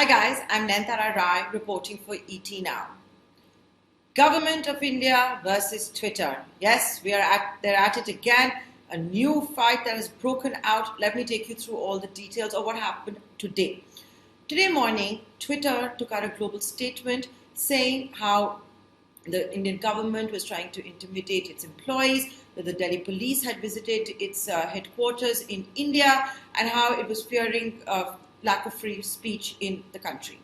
Hi guys, I'm Nayantara Rai reporting for ET Now. Government of India versus Twitter. Yes, they're at it again. A new fight that has broken out. Let me take you through all the details of what happened today. Today morning, Twitter took out a global statement saying how the Indian government was trying to intimidate its employees, that the Delhi police had visited its headquarters in India, and how it was fearing lack of free speech in the country.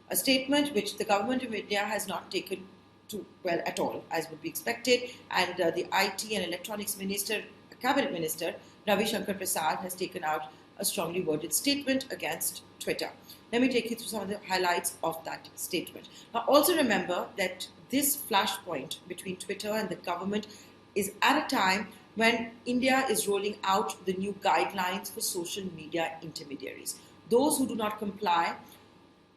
A statement which the government of India has not taken to well at all, as would be expected, and the IT and Electronics Minister, Cabinet Minister, Ravi Shankar Prasad, has taken out a strongly worded statement against Twitter. Let me take you through some of the highlights of that statement. Now, also remember that this flashpoint between Twitter and the government is at a time when India is rolling out the new guidelines for social media intermediaries. Those who do not comply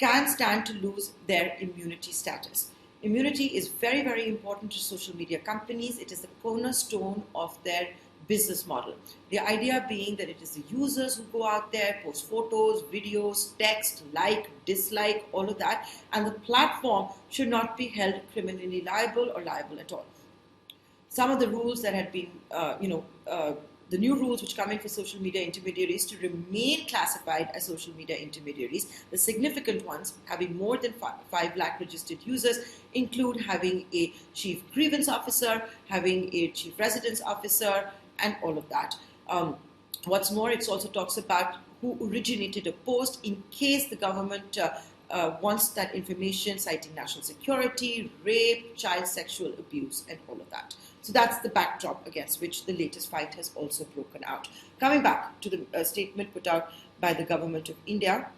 can stand to lose their immunity status. Immunity is very, very important to social media companies. It is the cornerstone of their business model. The idea being that it is the users who go out there, post photos, videos, text, like, dislike, all of that, and the platform should not be held criminally liable or liable at all. Some of the rules that had been, the new rules which come in for social media intermediaries to remain classified as social media intermediaries, the significant ones having more than 5 lakh registered users, include having a chief grievance officer, having a chief residence officer, and all of that. What's more, it also talks about who originated a post in case the government wants that information, citing national security, rape, child sexual abuse, and all of that. So that's the backdrop against which the latest fight has also broken out. Coming back to the statement put out by the government of India,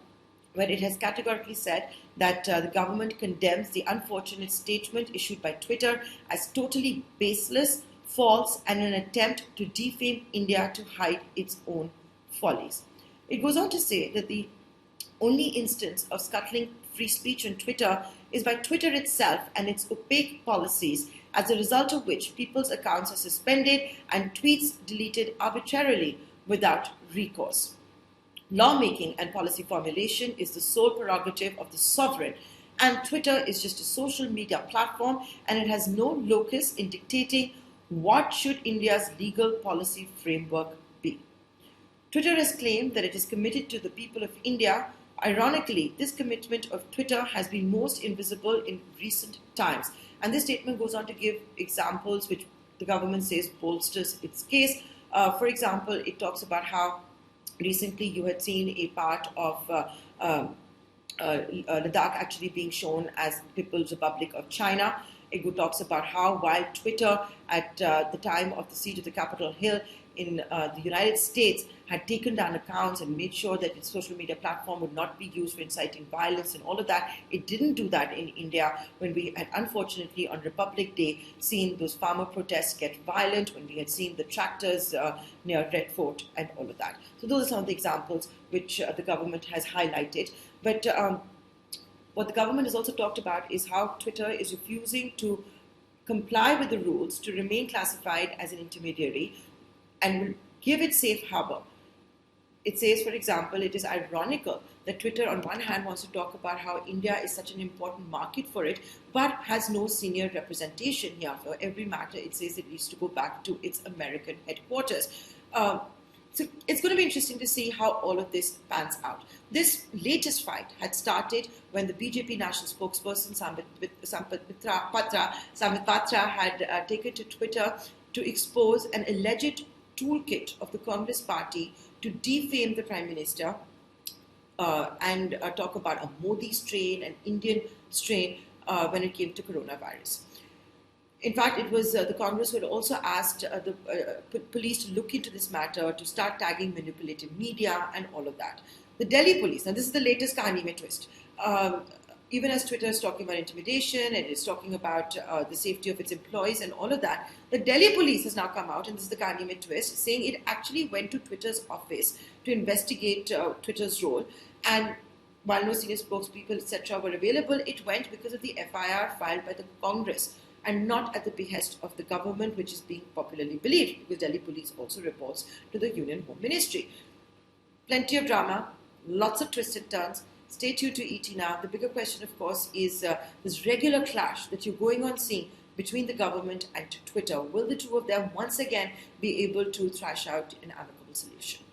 where it has categorically said that the government condemns the unfortunate statement issued by Twitter as totally baseless, false, and an attempt to defame India to hide its own follies. It goes on to say that the only instance of scuttling free speech on Twitter is by Twitter itself and its opaque policies, as a result of which people's accounts are suspended and tweets deleted arbitrarily without recourse. Lawmaking and policy formulation is the sole prerogative of the sovereign, and Twitter is just a social media platform, and it has no locus in dictating what should India's legal policy framework be. Twitter has claimed that it is committed to the people of India. Ironically, this commitment of Twitter has been most invisible in recent times. And this statement goes on to give examples which the government says bolsters its case. For example, it talks about how recently you had seen a part of Ladakh actually being shown as People's Republic of China. It talks about how while Twitter at the time of the siege of the Capitol Hill in the United States had taken down accounts and made sure that its social media platform would not be used for inciting violence and all of that, it didn't do that in India when we had unfortunately on Republic Day seen those farmer protests get violent, when we had seen the tractors near Red Fort and all of that. So those are some of the examples which the government has highlighted. But what the government has also talked about is how Twitter is refusing to comply with the rules to remain classified as an intermediary and will give it safe harbor. It says, for example, it is ironical that Twitter on one hand wants to talk about how India is such an important market for it, but has no senior representation here. For every matter, it says it needs to go back to its American headquarters. So it's going to be interesting to see how all of this pans out. This latest fight had started when the BJP national spokesperson Sambit Patra had taken to Twitter to expose an alleged toolkit of the Congress party to defame the Prime Minister and talk about a Modi strain, an Indian strain when it came to coronavirus. In fact, it was the Congress who had also asked the police to look into this matter, to start tagging manipulative media and all of that. The Delhi police, and this is the latest Kahani Mein twist, even as Twitter is talking about intimidation and is talking about the safety of its employees and all of that, the Delhi police has now come out, and this is the Kahani Mein twist, saying it actually went to Twitter's office to investigate Twitter's role. And while no senior spokespeople, etc., were available, it went because of the FIR filed by the Congress and not at the behest of the government, which is being popularly believed, because Delhi police also reports to the Union Home Ministry. Plenty of drama, lots of twisted turns. Stay tuned to ET Now. The bigger question, of course, is this regular clash that you're going on seeing between the government and Twitter. Will the two of them once again be able to thrash out an amicable solution?